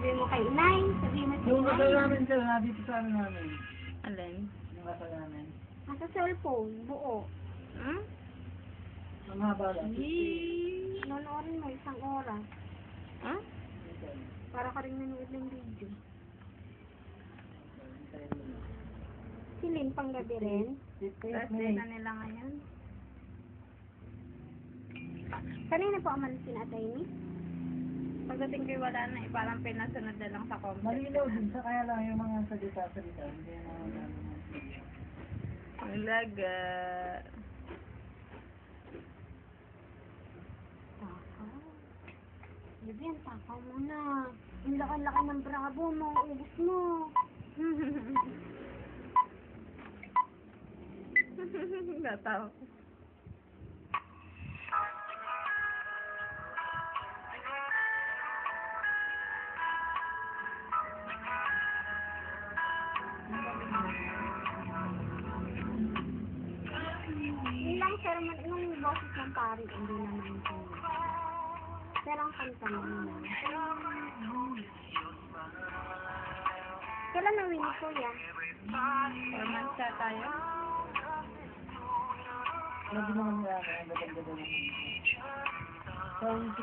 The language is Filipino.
Sabihin mo kay inay. Sabihin mo kay Yung kasal inay. namin sir, dito sa ano namin. Alin? Yung kasal namin. Nasa cellphone. Buo. Hmm? Ang haba lang. Nonoorin mo 1 oras. Ha? Para ka rin nanood ng video. Silin pang gabi rin. Thursday na nila ngayon. Kanina po umalis si Atay ni? Pagdating ko'y wala na eh. Parang pinasunod na lang sa complex. Malinaw din sa kaya lang yung mga salita-salita. Hindi na Ang laga. Takaw. Bibian, takaw muna. Ang laki-laki ng bravo mo. Ubus mo. Natawa. Yun lang, sir, yung boses ng pari, hindi naman ito. Pero ang kanta naman. Kailan nawin ni Kuya? 4 months ka tayo. Lagi naman nila ang gaganda naman. So, yung